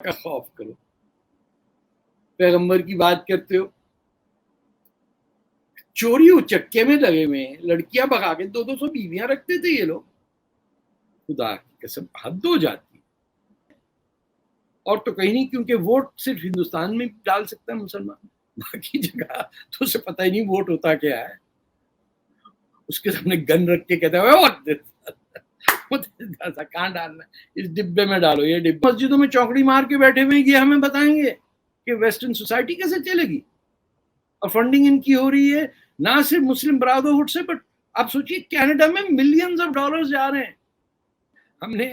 کا خوف کرو. پیغمبر کی بات کرتے ہو, چوری و چکے میں لگے ہوئے ہیں, لڑکیاں بھگا کے 200 بیویاں رکھتے تھے یہ لوگ. خدا کی قسم حد ہو جاتی ہے. اور تو کہیں نہیں, کیونکہ ووٹ صرف ہندوستان میں ڈال سکتا ہے مسلمان, باقی جگہ تو اسے پتہ ہی نہیں ووٹ ہوتا کیا ہے. اس کے سامنے گن رکھ کے کہتا ہے کہاں ڈالنا ہے, اس ڈبے میں ڈالو. یہ ڈبے مسجدوں میں چوکڑی مار کے بیٹھے ہوئے, یہ ہمیں بتائیں گے کہ ویسٹرن سوسائٹی کیسے چلے گی. اور فنڈنگ ان کی ہو رہی ہے نہ صرف مسلم برادرہڈ سے, بٹ آپ سوچیے کینیڈا میں ملینز آف ڈالرز جا رہے ہیں. ہم نے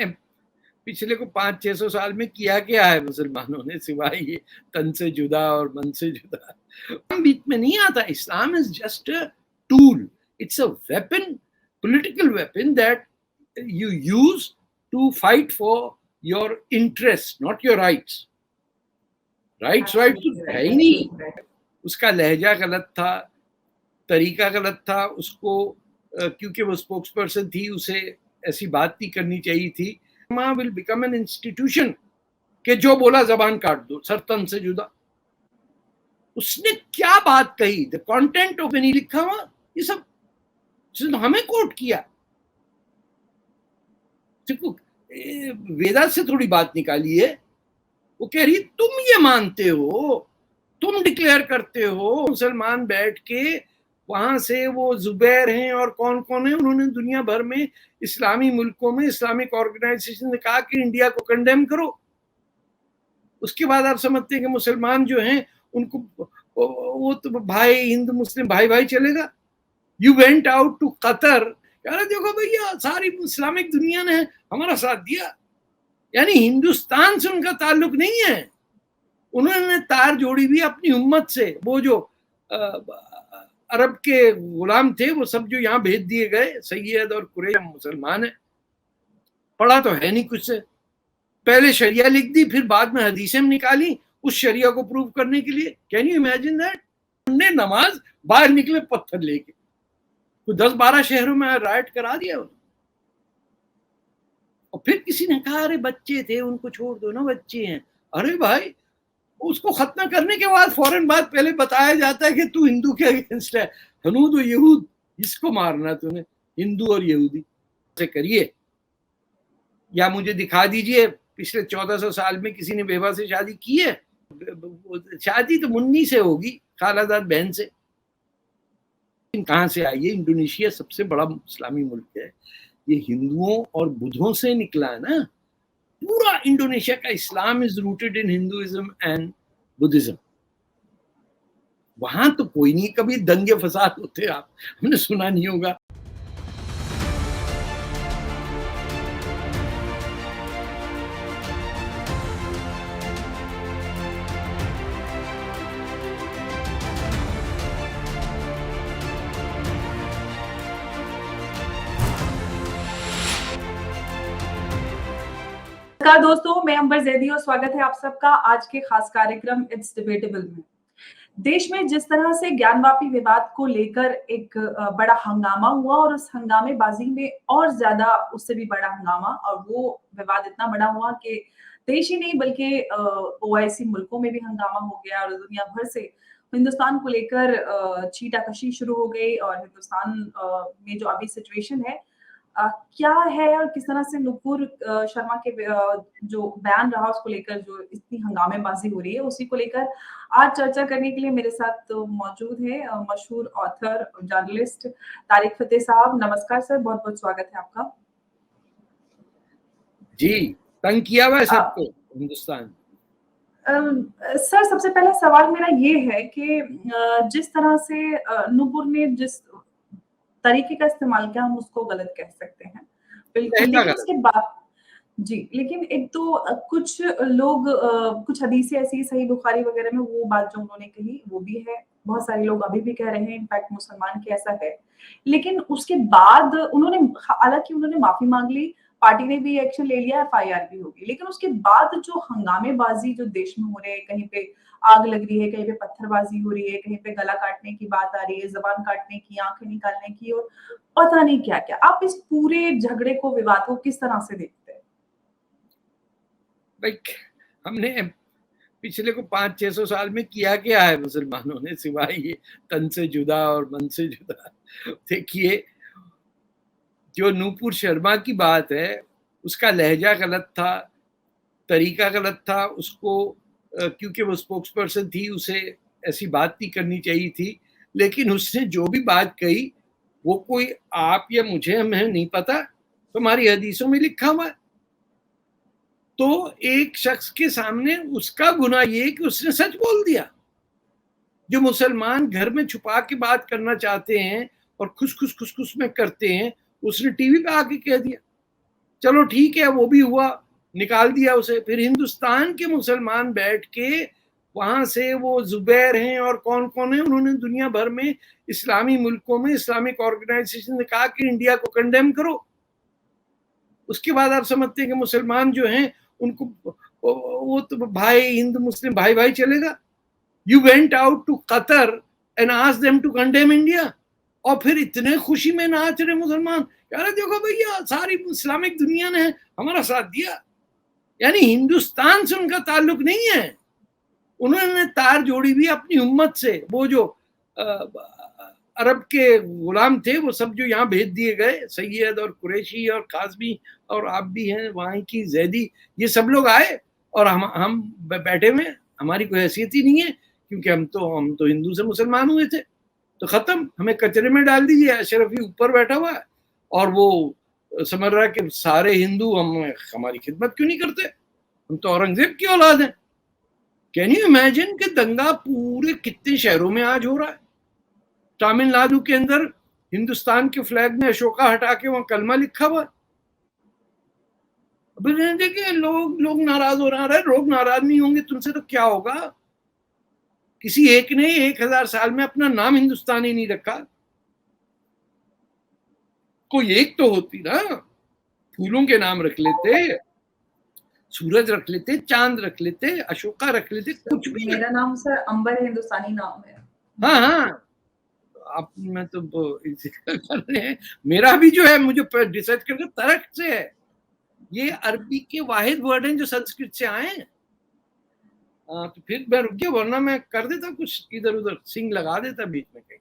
پچھلے کو 500-600 سال میں کیا ہے مسلمانوں نے, سوائے یہ تن سے جدا اور من سے جدا. بیچ میں نہیں آتا. Islam is just a tool, it's a weapon, political weapon that you use to fight for your interest, not your rights. Rights ہے ہی نہیں. اس کا لہجہ غلط تھا, طریقہ غلط تھا. اس کو کیونکہ وہ اسپوکس پرسن تھی, اسے ایسی بات نہیں کرنی چاہیے تھی. will become an institution کہ جو بولا زبان کاٹ دو, سر تن سے جدا. اس نے کیا بات کہی, the content of نہیں لکھا ہوا, یہ سب ہمیں کوٹ کیا. ویدا سے تھوڑی بات نکالی ہے. وہ کہہ رہی تم یہ مانتے ہو, تم ڈکلیئر کرتے ہو. مسلمان بیٹھ کے وہاں سے وہ زبیر ہیں اور کون کون ہیں, انہوں نے دنیا بھر میں اسلامی ملکوں میں اسلامک آرگنائزیشن نے کہا کہ انڈیا کو کنڈیم کرو. اس کے بعد آپ سمجھتے ہیں کہ مسلمان جو ہیں ان کو وہ تو بھائی ہندو مسلم بھائی چلے گا. یو وینٹ آؤٹ ٹو قطر, یار دیکھو بھیا ساری اسلامک دنیا نے ہمارا ساتھ دیا. یعنی ہندوستان سے ان کا تعلق نہیں ہے. انہوں نے تار جوڑی بھی اپنی امت سے. وہ جو عرب کے غلام تھے وہ سب جو یہاں بھیج دیے گئے, سید اور قریش مسلمان ہیں. پڑھا تو ہے نہیں کچھ سے. پہلے شریعہ لکھ دی, پھر بعد میں حدیثیں نکالی اس شریعہ کو پروف کرنے کے لیے. Can you imagine that. نے نماز باہر نکلے پتھر لے کے, 10-12 شہروں میں رائٹ کرا دیا. اور پھر کسی نے کہا ارے بچے تھے ان کو چھوڑ دو نا, بچے ہیں. ارے بھائی اس کو ختم کرنے کے بعد فوراً بعد پہلے بتایا جاتا ہے کہ تو ہندو کے اگینسٹ ہے. ہنود و یہود اس کو مارنا تو نے, ہندو اور یہودی سے کریے. یا مجھے دکھا دیجئے پچھلے 1400 سال میں کسی نے بیوہ سے شادی کی ہے. شادی تو منی سے ہوگی, خالہ زاد بہن سے. کہاں سے آئی ہے؟ انڈونیشیا سب سے بڑا اسلامی ملک ہے. یہ ہندوؤں اور بدھوں سے نکلا ہے نا. پورا انڈونیشیا کا Islam is rooted in Hinduism and Buddhism. وہاں تو کوئی نہیں کبھی دنگے فساد ہوتے, آپ ہم نے سنا نہیں ہوگا. دوستوں, میں امبر زیدی اور سواگت ہے آپ سب کا آج کے خاص کارکرم اٹس ڈیبیٹیبل میں. دیش میں جس طرح سے گیان واپی وواد کو لے کر ایک بڑا ہنگامہ ہوا, اور اس ہنگامے بازی میں اور زیادہ اس سے بھی بڑا ہنگامہ, اور وہ وواد اتنا بڑا ہوا کہ دیش ہی نہیں بلکہ OIC ملکوں میں بھی ہنگامہ ہو گیا, اور دنیا بھر سے ہندوستان کو لے کر چیٹا کشی شروع ہو گئی. اور ہندوستان میں جو ابھی سچویشن ہے کیا ہے, اور کس طرح سے نپور شرما کے جو بیان رہا اس کو لے کر جو اتنی ہنگامے بازی ہو رہی ہے, اسی کو لے کر آج چرچا کرنے کے لیے میرے ساتھ موجود ہے مشہور آتھر جرنلسٹ طارق فتح صاحب. نمسکار سر, بہت بہت سواگت ہے آپ کا. جی, تنگ کیا ہوا ہے سب کو ہندوستان. سر سب سے پہلا سوال میرا یہ ہے کہ جس طرح سے نپور نے جس طریقے کا استعمال کیا, ہم اس کو غلط کہہ سکتے ہیں بالکل, لیکن اس کے بعد جی, لیکن ایک تو کچھ لوگ کچھ حدیثیں ایسی صحیح بخاری وغیرہ میں وہ بات جو انہوں نے کہی وہ بھی ہے, بہت سارے لوگ ابھی بھی کہہ رہے ہیں, انفیکٹ مسلمان کے ایسا ہے. لیکن اس کے بعد انہوں نے, حالانکہ انہوں نے معافی مانگ لی, پارٹی نے بھی ایکشن لے لیا, FIR بھی ہوگی, لیکن اس کے بعد جو ہنگامے بازی جو دیش میں ہو رہے ہیں, کہیں پہ آگ لگ رہی ہے, کہیں پہ پتھر بازی ہو رہی ہے, کہیں پہ گلا کاٹنے کی بات آ رہی ہے, زبان کاٹنے کی, آنکھیں نکالنے کی, اور پتہ نہیں کیا کیا. آپ اس پورے جھگڑے کو, وواد کو کس طرح سے دیکھتے ہیں؟ ہم نے پچھلے کو 500-600 سال میں کیا کیا ہے مسلمانوں نے سوائے یہ تن سے جدا اور من سے جدا. دیکھیے جو نوپور شرما کی بات ہے اس کا لہجہ غلط تھا, طریقہ غلط تھا, اس کو کیونکہ وہ اسپوکس پرسن تھی اسے ایسی بات نہیں کرنی چاہیے تھی, لیکن اس نے جو بھی بات کہی وہ کوئی آپ یا مجھے ہمیں نہیں پتا, تمہاری حدیثوں میں لکھا ہوا ہے. تو ایک شخص کے سامنے اس کا گناہ یہ کہ اس نے سچ بول دیا. جو مسلمان گھر میں چھپا کے بات کرنا چاہتے ہیں اور خس میں کرتے ہیں, اس نے ٹی وی پہ آ کے کہہ دیا. چلو ٹھیک ہے, وہ بھی ہوا, نکال دیا اسے. پھر ہندوستان کے مسلمان بیٹھ کے وہاں سے وہ زبیر ہیں اور کون کون ہیں, انہوں نے دنیا بھر میں اسلامی ملکوں میں اسلامک آرگنائزیشن نے کہا کہ انڈیا کو کنڈیم کرو. اس کے بعد آپ سمجھتے ہیں کہ مسلمان جو ہیں ان کو وہ تو بھائی ہندو مسلم بھائی بھائی چلے گا. You went out to Qatar and ask them to condemn India, اور پھر اتنے خوشی میں ناچ رہے مسلمان, کہہ رہے دیکھو بھیا ساری اسلامک دنیا نے ہمارا ساتھ دیا. یعنی ہندوستان سے ان کا تعلق نہیں ہے, انہوں نے تار جوڑی بھی اپنی امت سے. وہ جو عرب کے غلام تھے وہ سب جو یہاں بھیج دیے گئے, سید اور قریشی اور قاسمی اور آپ بھی ہیں وہاں کی زیدی, یہ سب لوگ آئے اور ہم بیٹھے ہوئے, ہماری کوئی حیثیت ہی نہیں ہے کیونکہ ہم تو ہندو سے مسلمان ہوئے تھے. تو ختم, ہمیں کچرے میں ڈال دیجیے. اشرفی اوپر بیٹھا ہوا ہے اور وہ سمجھ رہا ہے کہ سارے ہندو ہماری خدمت کیوں نہیں کرتے, ہم تو اورنگزیب کی اولاد ہیں. کین یو امیجن کہ دنگا پورے کتنے شہروں میں آج ہو رہا ہے. تامل ناڈو کے اندر ہندوستان کے فلیگ میں اشوکا ہٹا کے وہاں کلمہ لکھا ہوا. دیکھیں لوگ ناراض ہو رہا ہے. لوگ ناراض نہیں ہوں گے تم سے تو کیا ہوگا. کسی ایک نے 1000 سال میں اپنا نام ہندوستانی نہیں رکھا, کوئی ایک تو ہوتی نا, پھولوں کے نام رکھ لیتے, سورج رکھ لیتے, چاند رکھ لیتے, اشوکا رکھ لیتے, کچھ بھی. میرا نام سر امبر ہندوستانی نام ہے. ہاں ہاں, آپ میں تو کر رہے ہیں. میرا بھی جو ہے مجھے ریسرچ کر کے ترک سے ہے. یہ عربی کے واحد ورڈ ہیں جو سنسکرت سے آئے ہیں. تو پھر میں رک گیا, ورنہ میں کر دیتا کچھ ادھر ادھر, سنگ لگا دیتا بیچ میں کہیں.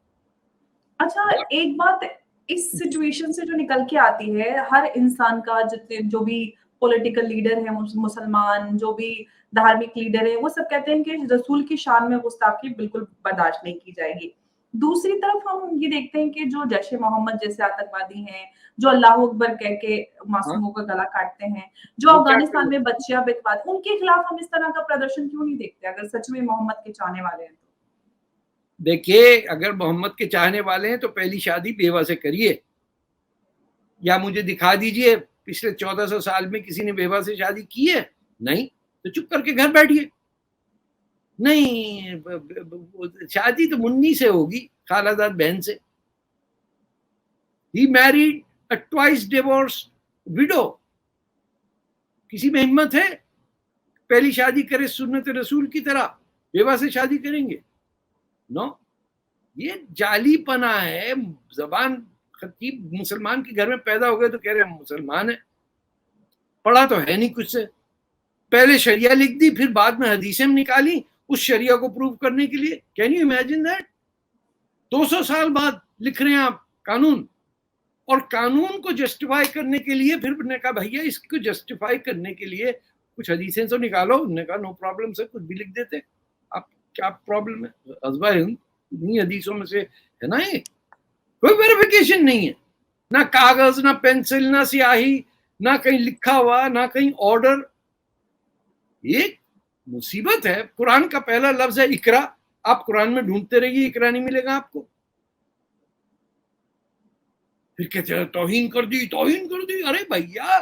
اچھا ایک بات اس سچویشن سے جو نکل کے آتی ہے, ہر انسان کا جتنے جو بھی پولیٹیکل لیڈر ہیں مسلمان, جو بھی دھارمک لیڈر ہیں, وہ سب کہتے ہیں کہ رسول کی شان میں گستاخی بالکل برداشت نہیں کی جائے گی. دوسری طرف ہم یہ دیکھتے ہیں کہ جو جیش محمد جیسے آتنکوادی ہیں, جو اللہ اکبر کہہ کے معصوموں کا گلا کاٹتے ہیں, جو افغانستان میں بچیاں بکوا, ان کے خلاف ہم اس طرح کا پردرشن کیوں نہیں دیکھتے اگر سچ میں محمد کے چاہنے والے ہیں؟ دیکھیے اگر محمد کے چاہنے والے ہیں تو پہلی شادی بیوہ سے کریے, یا مجھے دکھا دیجئے پچھلے 1400 سال میں کسی نے بیوہ سے شادی کی ہے. نہیں تو چپ کر کے گھر بیٹھیے. نہیں, شادی تو منی سے ہوگی, خالہ زاد بہن سے. He married a twice divorced widow. کسی میں ہمت ہے پہلی شادی کرے سنت رسول کی طرح, بیوہ سے شادی کریں گے؟ نو, یہ جعلی پنا ہے. زبان خطیب مسلمان کے گھر میں پیدا ہو گئے تو کہہ رہے ہیں مسلمان ہیں, پڑھا تو ہے نہیں کچھ سے. پہلے شریعہ لکھ دی, پھر بعد میں حدیثیں نکالی اس شریعہ کو پروف کرنے کے لیے. Can you imagine that? 200 سال بعد لکھ رہے ہیں آپ قانون, اور قانون کو جسٹیفائی کرنے کے لیے پھر نے کہا بھیا اس کو جسٹیفائی کرنے کے لیے کچھ حدیثیں تو نکالو. انہوں نے کہا نو پرابلم سے کچھ بھی لکھ دیتے. آپ کیا پرابلم ہے؟ غزوہ ہند انہی حدیثوں میں سے ہے نا. یہ کوئی ویریفیکیشن نہیں ہے, نہ کاغذ, نہ پینسل, نہ سیاہی, نہ کہیں لکھا ہوا, نہ کہیں آرڈر. یہ مصیبت ہے. قرآن کا پہلا لفظ ہے اقرا, آپ قرآن میں ڈھونڈتے رہیے, اقرا نہیں ملے گا آپ کو. پھر کہتے ہیں توہین کر دی, توہین کر دی. ارے بھیا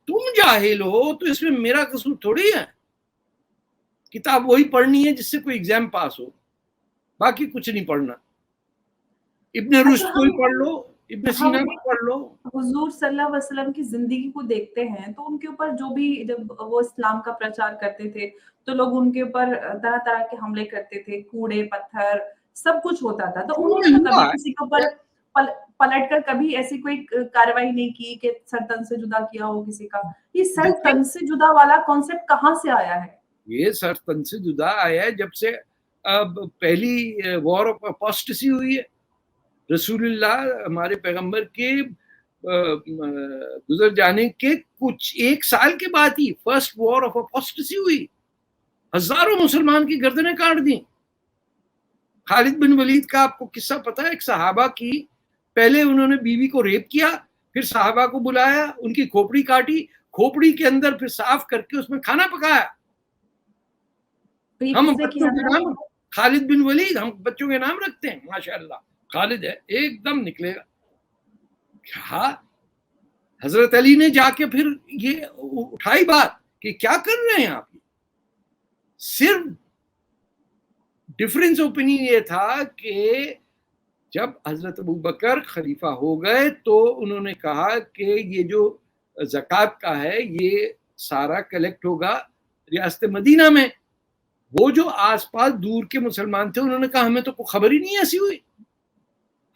تم جاہل ہو تو اس میں میرا قصور تھوڑی ہے. کتاب وہی پڑھنی ہے جس سے کوئی ایگزام پاس ہو, باقی کچھ نہیں پڑھنا. ابن رشد کو ہی پڑھ لو, ابن سینا کو پڑھ لو. حضور صلی اللہ علیہ وسلم کی زندگی کو دیکھتے ہیں تو ان کے اوپر جو بھی, جب وہ اسلام کا پرچار کرتے تھے تو لوگ ان کے اوپر طرح طرح کے حملے کرتے تھے, کوڑے پتھر سب کچھ ہوتا تھا. تو انہوں نے تو کبھی کسی کے اوپر پلٹ کر کبھی ایسی کوئی کارروائی نہیں کی کہ سر تن سے جدا کیا ہو کسی کا. یہ سر تن سے جدا والا کانسیپٹ کہاں سے آیا ہے؟ یہ سر تن سے جدا آیا ہے جب سے پہلی وار آف اپوسٹسی ہوئی ہے. رسول اللہ ہمارے پیغمبر کے گزر جانے کے کچھ ایک سال کے بعد ہی فرسٹ وار آف اپوسٹسی ہوئی. ہزاروں مسلمان کی گردنیں کاٹ دیں. خالد بن ولید کا آپ کو قصہ پتا ہے؟ ایک صحابہ کی پہلے انہوں نے بیوی کو ریپ کیا, پھر صحابہ کو بلایا, ان کی کھوپڑی کاٹی, کھوپڑی کے اندر پھر صاف کر کے اس میں کھانا پکایا. ہم بچوں کے نام خالد بن ولید, ہم بچوں کے نام رکھتے ہیں. ماشاءاللہ خالد ہے, ایک دم نکلے گا. کیا حضرت علی نے جا کے پھر یہ اٹھائی بات کہ کیا کر رہے ہیں آپ. صرف ڈفرینس اوپینین یہ تھا کہ جب حضرت ابوبکر خلیفہ ہو گئے تو انہوں نے کہا کہ یہ جو زکوٰۃ کا ہے یہ سارا کلیکٹ ہوگا ریاست مدینہ میں. وہ جو آس پاس دور کے مسلمان تھے انہوں نے کہا ہمیں تو کوئی خبر ہی نہیں ایسی ہوئی,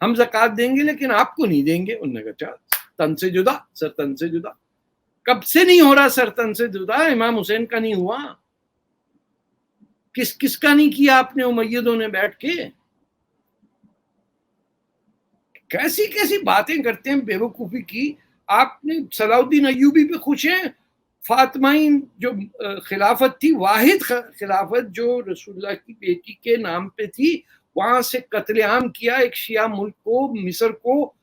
ہم زکوٰۃ دیں گے لیکن آپ کو نہیں دیں گے. انہوں نے کہا تن سے جدا, سر تن سے جدا. کب سے نہیں ہو رہا سر تن سے جدا؟ امام حسین کا نہیں ہوا, کس کا نہیں کیا آپ نے امیدوں نے بیٹھ کے؟ کیسی کیسی باتیں کرتے ہیں بے وقوفی کی. آپ نے صلاح الدین ایوبی پہ خوش ہیں؟ فاطمین جو خلافت تھی, واحد خلافت جو رسول اللہ کی بیٹی کے نام پہ تھی, وہاں سے قتل عام کیا ایک شیعہ ملک کو, مصر کو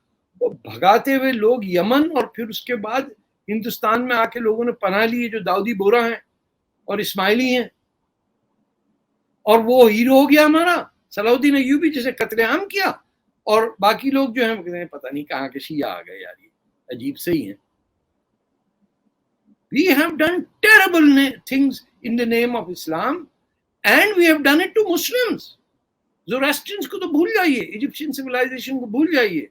بھگاتے ہوئے لوگ یمن, اور پھر اس کے بعد ہندوستان میں آ کے لوگوں نے پناہ لی جو داؤدی بورا ہیں اور اسماعیلی ہیں, اور وہ ہیرو ہو گیا ہمارا صلاح الدین ایوبی جسے قتل عام کیا. اور باقی لوگ جو ہیں پتہ نہیں کہاں کے شیعہ آ گئے. یار یہ عجیب سے ہی ہیں. We have done terrible things in the name of Islam and we have done it to Muslims. Zoroastrians کو تو بھول جائیے, ایجپشین civilization کو بھول جائیے.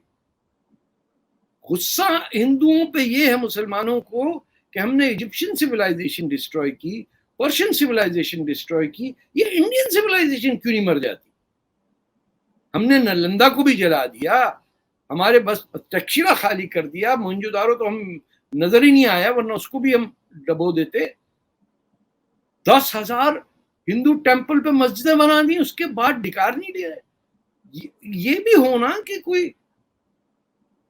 غصہ ہندوؤں پہ یہ ہے مسلمانوں کو کہ ہم نے ایجپشین civilization ڈسٹروائے کی, پرشین civilization ڈسٹروائے کی, یہ انڈین civilization کیوں نہیں مر جاتی؟ ہم نے نالندا کو بھی جلا دیا, ہمارے بس تکشیرہ خالی کر دیا, موہنجو دارو تو ہم نظر ہی نہیں آیا, ورنہ اس کو بھی ہم ڈبو دیتے. 10,000 ہندو ٹیمپل پہ مسجدیں بنا دی, اس کے بعد ڈکار نہیں لے رہے. یہ بھی ہونا کہ کوئی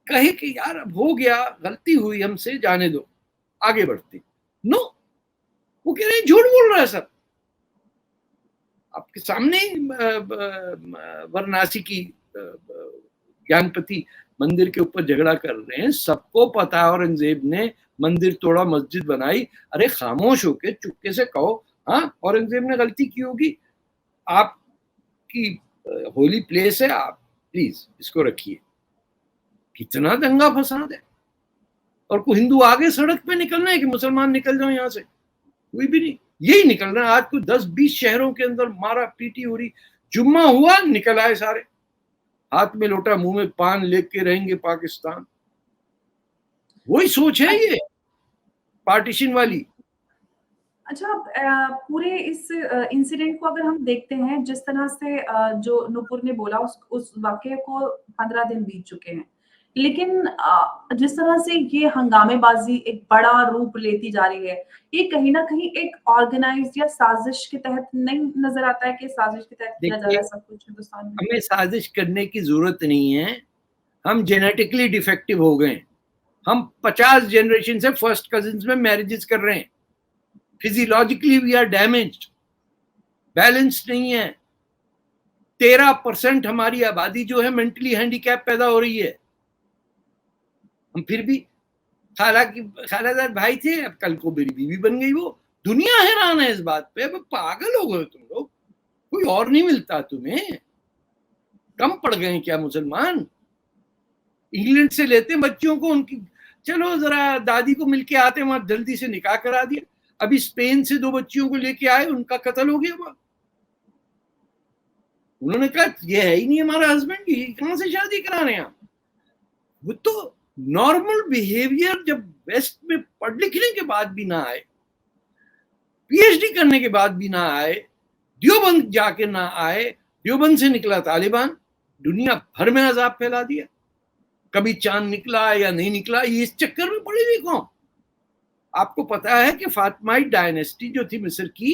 کہے کہ یار اب ہو گیا, غلطی ہوئی, ہم سے جانے دو, آگے بڑھتے. نو, وہ کہہ رہے ہیں جھوٹ بول رہا ہے سب. آپ کے سامنے ورناسی کی گیان پتی مندر کے اوپر جھگڑا کر رہے ہیں, سب کو پتا ہے اورنگزیب نے مندر توڑا, مسجد بنائی. ارے خاموش ہو کے چپکے سے کہو ہاں اورنگزیب نے غلطی کی ہوگی, آپ کی ہولی پلیس ہے, آپ پلیز اس کو رکھیے. کتنا دنگا فساد ہے, اور کوئی ہندو آگے سڑک پہ نکلنا ہے کہ مسلمان نکل جاؤ یہاں سے؟ کوئی بھی نہیں. یہی نکل رہا ہے آج کو 10-20 شہروں کے اندر مارا پیٹی ہو رہی. جمعہ ہوا نکل آئے سارے, ہاتھ میں لوٹا منہ میں پان لے کے رہیں گے پاکستان. وہی سوچ ہے یہ پارٹیشن والی. اچھا, پورے اس انسیڈنٹ کو اگر ہم دیکھتے ہیں جس طرح سے جو نوپور نے بولا, اس واقعے کو 15 دن بیت چکے ہیں, لیکن جس طرح سے یہ ہنگامے بازی ایک بڑا روپ لیتی جا رہی ہے, یہ کہیں نہ کہیں ایک آرگنائزڈ یا سازش کے تحت نہیں نظر آتا ہے کہ سازش کے تحت کیا جا رہا ہے سب کچھ ہندوستان میں؟ ہمیں سازش کرنے کی ضرورت نہیں ہے, ہم جینیٹکلی ڈیفیکٹو ہو گئے. ہم 50 جنریشن سے فرسٹ کزنز میں میرجز کر رہے ہیں. Physiologically we are damaged, balance نہیں ہے. 13% ہماری آبادی جو ہے مینٹلی ہینڈی کیپ پیدا ہو رہی ہے. ہم پھر بھی خالہ دار بھائی تھے, اب کل کو میری بیوی بن گئی. وہ دنیا حیران ہے اس بات پہ. اب پاگل ہو گئے تم لوگ, کوئی اور نہیں ملتا تمہیں؟ کم پڑ گئے کیا مسلمان؟ انگلینڈ سے لیتے بچوں کو, ان کی چلو ذرا دادی کو مل کے آتے, وہاں جلدی سے نکاح کرا دیا. ابھی اسپین سے 2 بچیوں کو لے کے آئے, ان کا قتل ہو گیا. وہاں انہوں نے کہا یہ ہے ہی نہیں ہمارا ہسبینڈ, یہ کہاں سے شادی کرا رہے ہیں آپ؟ وہ تو نارمل بیہیویئر جب ویسٹ میں پڑھ لکھنے کے بعد بھی نہ آئے, پی ایچ ڈی کرنے کے بعد بھی نہ آئے, دیوبند جا کے نہ آئے, دیوبند سے نکلا طالبان, دنیا بھر میں عذاب پھیلا دیا. کبھی چاند نکلا یا نہیں نکلا, یہ اس چکر میں پڑے ہوئی کون؟ آپ کو پتا ہے کہ فاطمائی ڈائنیسٹی جو تھی مصر کی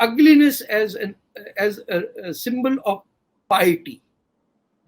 ugliness as a symbol of piety.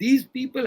these people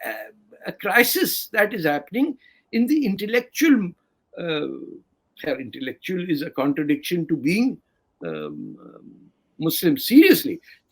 a crisis that is happening in the intellectual intellectual is a contradiction to being Muslim seriously,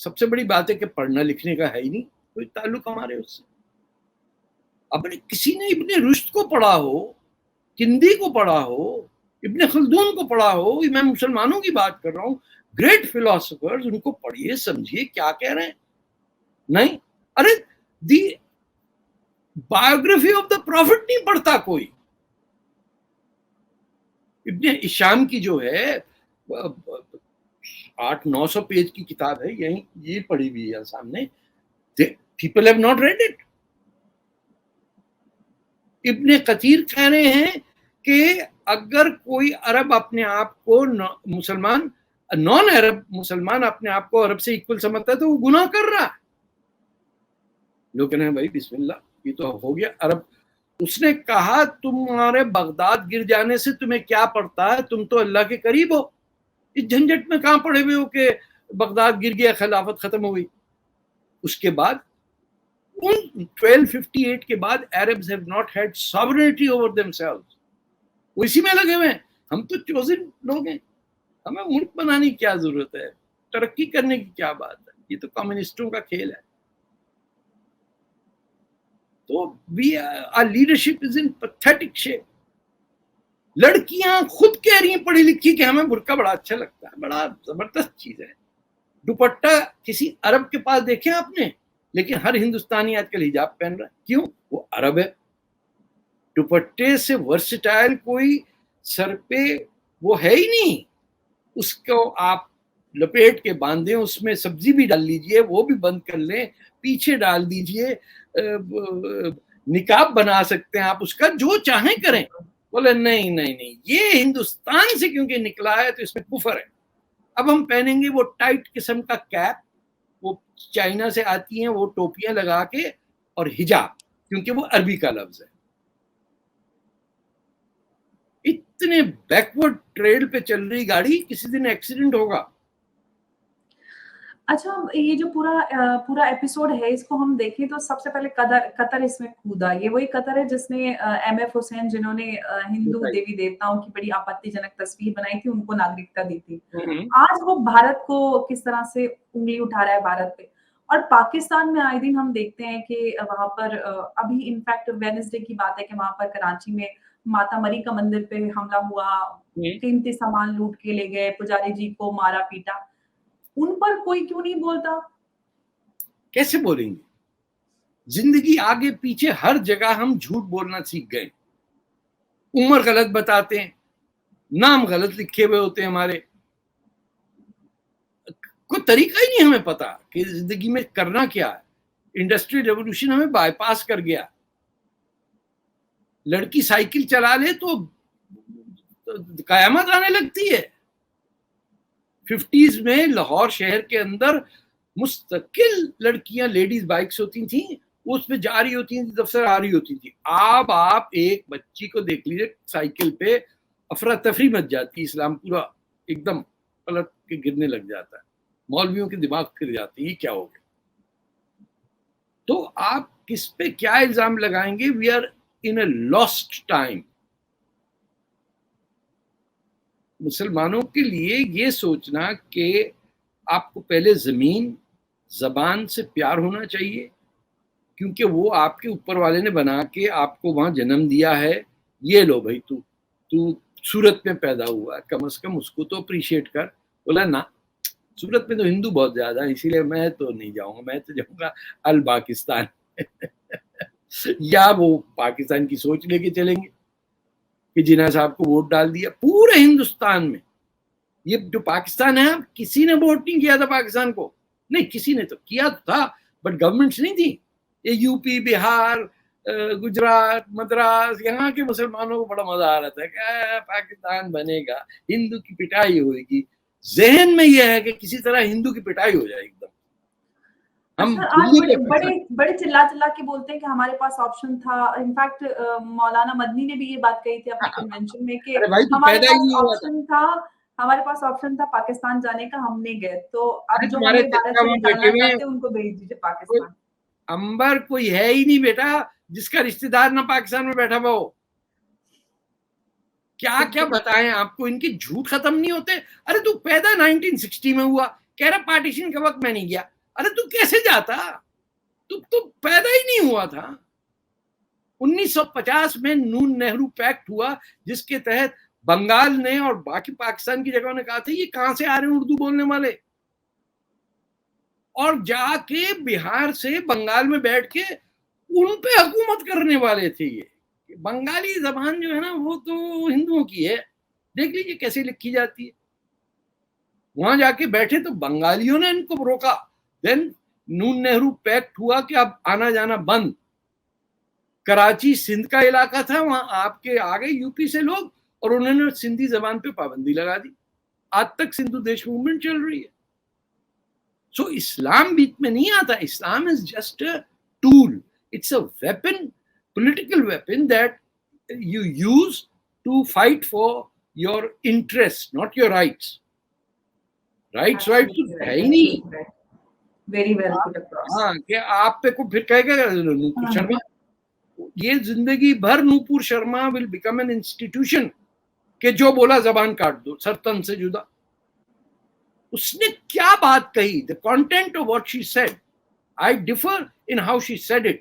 سب سے بڑی بات ہے کہ پڑھنا لکھنے کا ہے ہی نہیں کوئی تعلق ہمارے اس سے. اپنے کسی نے ابن رشد کو پڑھا ہو, کندی کو پڑھا ہو, ابن خلدون کو پڑھا ہو, میں مسلمانوں کی بات کر رہا ہوں, گریٹ فلاسفرز, ان کو پڑھیے سمجھیے کیا کہہ رہے ہیں. نہیں, ارے دی بایوگرافی آف دا پروفٹ نہیں پڑھتا کوئی. ابن ہشام کی جو ہے 800-900 پیج کی کتاب ہے, یہیں یہ پڑھی ہوئی ہے سامنے. People have not read it. ابن کثیر کہہ رہے ہیں کہ اگر کوئی عرب اپنے آپ کو مسلمان, نان عرب مسلمان اپنے آپ کو عرب سے اکول سمجھتا ہے تو وہ گناہ کر رہا ہے. لوگ کہنے ہیں بھائی بسم اللہ, یہ تو ہو گیا عرب. اس نے کہا تمہارے بغداد گر جانے سے تمہیں کیا پڑتا ہے, تم تو اللہ کے قریب ہو. اس جھنجٹ میں کہاں پڑے ہوئے ہو کہ بغداد گر گیا خلافت ختم ہو گئی. اس کے بعد 1258 کے بعد Arabs have not had sovereignty over themselves. وہ اسی میں لگے ہوئے ہیں. ہم تو چوزن لوگ ہیں, ہمیں ملک بنانے کی کیا ضرورت ہے, ترقی کرنے کی کیا بات ہے, یہ تو کمیونسٹوں کا کھیل ہے. تو our leadership is in pathetic shape. لڑکیاں خود کہہ رہی ہیں پڑھی لکھی کہ ہمیں برقع بڑا اچھا لگتا ہے, بڑا زبردست چیز ہے. دوپٹہ کسی عرب کے پاس دیکھیں آپ نے, لیکن ہر ہندوستانی آج کل حجاب پہن رہا ہے. کیوں؟ وہ عرب ہے. دوپٹے سے ورسٹائل کوئی سر پہ وہ ہے ہی نہیں. اس کو آپ لپیٹ کے باندھیں, اس میں سبزی بھی ڈال لیجئے, وہ بھی بند کر لیں, پیچھے ڈال دیجئے, نقاب بنا سکتے ہیں آپ, اس کا جو چاہیں کریں. بولے نہیں نہیں نہیں, یہ ہندوستان سے کیونکہ نکلا ہے تو اس میں کفر ہے. اب ہم پہنیں گے وہ ٹائٹ قسم کا کیپ, وہ چائنا سے آتی ہیں وہ ٹوپیاں لگا کے, اور حجاب کیونکہ وہ عربی کا لفظ ہے. اتنے بیکورڈ ٹریل پہ چل رہی گاڑی, کسی دن ایکسیڈنٹ ہوگا. اچھا, یہ جو پورا ایپیسوڈ ہے اس کو ہم دیکھیں تو سب سے پہلے قطر اس میں کھودا. یہ وہی قطر ہے جس نے ایم ایف حسین, جنہوں نے ہندو دیوی دیوتاؤں کی بڑی آپتی جنک تصویر بنائی تھی, ان کو ناگرکتا دی تھی. آج وہ بھارت کو کس طرح سے انگلی اٹھا رہا ہے بھارت پہ. اور پاکستان میں آئے دن ہم دیکھتے ہیں کہ وہاں پر ابھی انفیکٹ وینسڈے کی بات ہے کہ وہاں پر کراچی میں ماتا مری کا مندر پہ حملہ ہوا, قیمتی سامان لوٹ کے لے گئے, پجاری جی کو مارا پیٹا. ان پر کوئی کیوں نہیں بولتا؟ کیسے بولیں گے؟ زندگی آگے پیچھے ہر جگہ ہم جھوٹ بولنا سیکھ گئے. عمر غلط بتاتے ہیں, نام غلط لکھے ہوئے ہوتے ہیں ہمارے, کوئی طریقہ ہی نہیں ہمیں پتا کہ زندگی میں کرنا کیا ہے. انڈسٹری ریولوشن ہمیں بائی پاس کر گیا. لڑکی سائیکل چلا لے تو قیامت آنے لگتی ہے. 50s میں لاہور شہر کے اندر مستقل لڑکیاں لیڈیز بائکس ہوتی تھیں, اس پہ جا رہی ہوتی تھیں, دفتر آ رہی ہوتی تھی. آپ ایک بچی کو دیکھ لیجیے سائیکل پہ, افراتفری مچ جاتی. اسلام پورا ایک دم پلٹ کے گرنے لگ جاتا ہے, مولویوں کے دماغ پھر جاتے ہیں, یہ کیا ہو گیا. تو آپ کس پہ کیا الزام لگائیں گے؟ We are in a last time. مسلمانوں کے لیے یہ سوچنا کہ آپ کو پہلے زمین زبان سے پیار ہونا چاہیے, کیونکہ وہ آپ کے اوپر والے نے بنا کے آپ کو وہاں جنم دیا ہے. یہ لو بھائی, تو سورت میں پیدا ہوا ہے, کم از کم اس کو تو اپریشیٹ کر. بولا نا, سورت میں تو ہندو بہت زیادہ ہے, اسی لیے میں تو نہیں جاؤں گا, میں تو جاؤں گا الپاکستان. یا وہ پاکستان کی سوچ لے کے چلیں گے کہ جناح صاحب کو ووٹ ڈال دیا. پورے ہندوستان میں یہ جو پاکستان ہے, کسی نے ووٹ نہیں کیا تھا پاکستان کو, نہیں کسی نے تو کیا تھا بٹ گورنمنٹس نہیں تھی. یہ یو پی, بہار, گجرات, مدراس, یہاں کے مسلمانوں کو بڑا مزہ آ رہا تھا کہ پاکستان بنے گا, ہندو کی پٹائی ہوئے گی. ذہن میں یہ ہے کہ کسی طرح ہندو کی پٹائی ہو جائے. ایک دم ہم بڑے چلا کے بولتے ہیں کہ ہمارے پاس آپشن تھا. انفیکٹ مولانا مدنی نے بھی یہ بات کہی تھی اپنے کنونشن میں کہ ہمارے پاس آپشن تھا پاکستان جانے کا, ہم نہیں گئے. تو اب جو ہمیں بھارت سے نکالنا چاہتے ہیں ان کو بھیج دیجیے پاکستان. امبر کوئی ہے ہی نہیں بیٹا جس کا رشتہ دار نہ پاکستان میں بیٹھا ہوا ہو. کیا کیا بتائیں آپ کو, ان کے جھوٹ ختم نہیں ہوتے. ارے تو پیدا 1960 میں ہوا, کہہ رہا پارٹیشن کے وقت میں نہیں گیا. ارے تو کیسے جاتا, تو پیدا ہی نہیں ہوا تھا. 1950 میں نون نہرو پیکٹ ہوا جس کے تحت بنگال نے اور باقی پاکستان کی جگہوں نے کہا تھا یہ کہاں سے آ رہے ہیں اردو بولنے والے, اور جا کے بہار سے بنگال میں بیٹھ کے ان پہ حکومت کرنے والے تھے. یہ بنگالی زبان جو ہے نا وہ تو ہندوؤں کی ہے, دیکھ لیجیے کیسے لکھی جاتی ہے. وہاں جا کے بیٹھے تو بنگالیوں نے ان کو روکا. دین نون نہرو پیکٹ ہوا کہ اب آنا جانا بند. کراچی سندھ کا علاقہ تھا, وہاں آپ کے آ گئے یو پی سے لوگ اور انہوں نے سندھی زبان پہ پابندی لگا دی. آج تک سندھو دیش موومنٹ چل رہی ہے. سو اسلام بیچ میں نہیں آتا. Islam is just a tool, it's a weapon, political weapon that you use to fight for your interest, not your rights. Rights ہے ہی نہیں. Very well put across. ہاں کہ آپ پہ کو پھر کہے گا نوپور شرما, یہ زندگی بھر Nupur Sharma will become an institution کہ جو بولا زبان کاٹ دو, سر تن سے جدا. اس نے کیا بات کہی, the content of what she said, I differ in how she said it.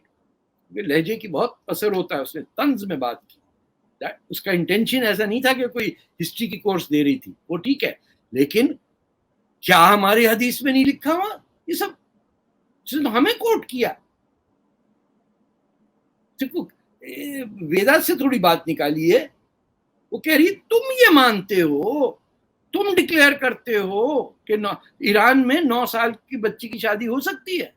لہجے کی بہت اثر ہوتا ہے. اس نے طنز میں بات کی. اس کا انٹینشن ایسا نہیں تھا کہ کوئی ہسٹری کی کورس دے رہی تھی, وہ ٹھیک ہے, لیکن کیا ہماری حدیث میں نہیں لکھا ہوا یہ سب ہمیں کوٹ کیا. ویدا سے تھوڑی بات نکالی ہے. وہ کہہ رہی تم یہ مانتے ہو, تم ڈکلیئر کرتے ہو کہ ایران میں 9 سال کی بچی کی شادی ہو سکتی ہے.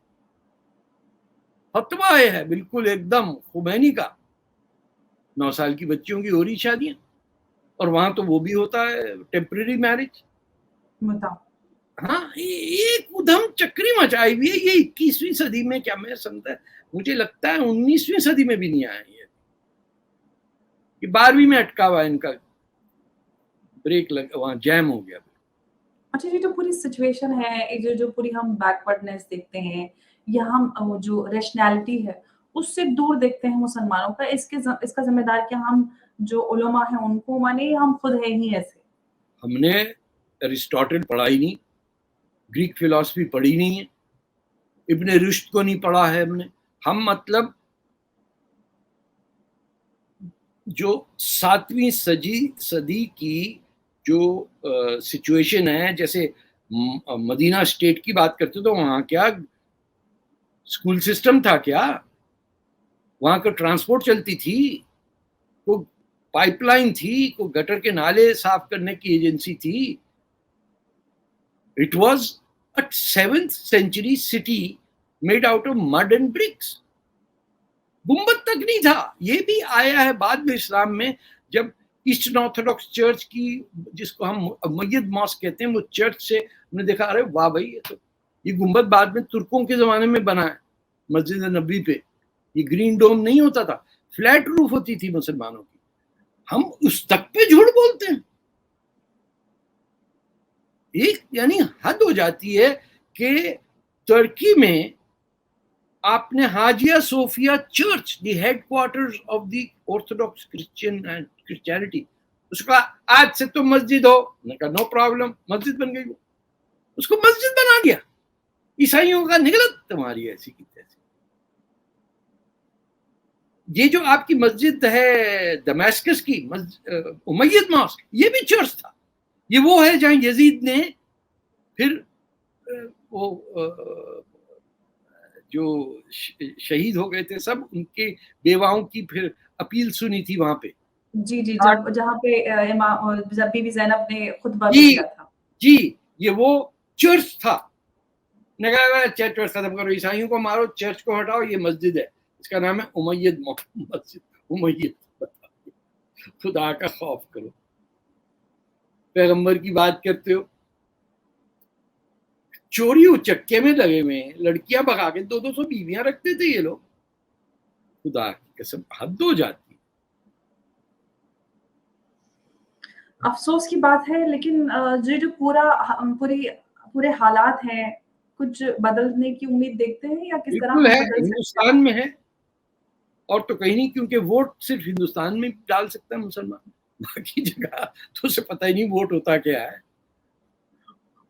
فتویٰ ہے بالکل ایک دم خمینی کا, 9 سال کی بچیوں کی ہو رہی شادیاں, اور وہاں تو وہ بھی ہوتا ہے ٹیمپرری میرج. ہاں ایک ادھم چکری مچائی ہوئی ہے یہ 21ویں صدی میں. کیا میں سمجھتا, مجھے لگتا ہے 19ویں صدی میں بھی نہیں آیا یہ 12ویں میں اٹکا ہوا ان کا بریک لگ, وہاں جیم ہو گیا. اچھا یہ جو پوری سچویشن ہے, جو پوری ہم بیکورڈنیس دیکھتے ہیں یا ہم جو ریشنالٹی ہے اس سے دور دیکھتے ہیں مسلمانوں کا, اس کا ذمہ دار کیا ہم جو علماء ہیں ان کو مانے یا ہم خود ہیں ہی ایسے؟ ہم نے ارسطاٹل پڑھا ہی نہیں, گریک فلسفی پڑھی نہیں ہے, ابن رشد کو نہیں پڑھا ہے ہم نے. ہم مطلب جو 7ویں صدی کی جو سچویشن ہے, جیسے مدینہ اسٹیٹ کی بات کرتے تو وہاں کیا اسکول سسٹم تھا, کیا وہاں کا ٹرانسپورٹ چلتی تھی, کوئی پائپ لائن تھی, کوئی گٹر کے نالے صاف کرنے کی ایجنسی تھی. It was a 7th century city made out of mud and bricks. گنبد تک نہیں تھا. یہ بھی آیا ہے بعد میں اسلام میں, جب ایسٹرن آرتھوڈاکس چرچ کی, جس کو ہم امید ماسک کہتے ہیں, وہ چرچ سے ہم نے دیکھا ارے واہ بھائی یہ گنبد بعد میں ترکوں کے زمانے میں بنا ہے. مسجد نبوی پہ یہ گرین ڈوم نہیں ہوتا تھا, فلیٹ روف ہوتی تھی مسلمانوں کی. ہم اس تک پہ جھوٹ بولتے ہیں. ایک یعنی حد ہو جاتی ہے کہ ترکی میں آپ نے Hagia Sophia church, the headquarters of the Orthodox Christianity, اس کا آج سے تو مسجد ہو, میں کہا نو پرابلم, مسجد بن گئی. اس کو مسجد بنا دیا. عیسائیوں کا نگلت تمہاری ایسی کی تیسی. یہ جو آپ کی مسجد ہے دمیسکس کی امید ماسک, یہ بھی چرچ تھا. یہ وہ ہے جہاں یزید نے پھر وہ جو شہید ہو گئے تھے سب, ان کے بیواؤں کی پھر اپیل سنی تھی وہاں پہ. جی جہاں پہ بی بی زینب نے خطبہ دیا تھا. جی یہ وہ چرچ تھا. نے کہا چرچ ختم کرو, عیسائیوں کو مارو, چرچ کو ہٹاؤ, یہ مسجد ہے, اس کا نام ہے امید مسجد. امید, خدا کا خوف کرو. پیغمبر کی بات کرتے ہو, چوری چکے میں لگے ہوئے ہیں, لڑکیاں بھگا کے 200 بیویاں رکھتے تھے یہ لوگ. خدا کی قسم حد ہو جاتی. افسوس کی بات ہے, لیکن جو پورے حالات ہیں, کچھ بدلنے کی امید دیکھتے ہیں یا کس طرح ہے ہندوستان میں ہے اور تو کہیں نہیں, کیونکہ ووٹ صرف ہندوستان میں ڈال سکتا ہے مسلمان, باقی جگہ تو اسے پتہ ہی نہیں ووٹ ہوتا کیا ہے.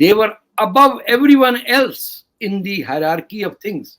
They were above everyone else in the hierarchy of things.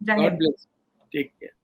God bless. Take care.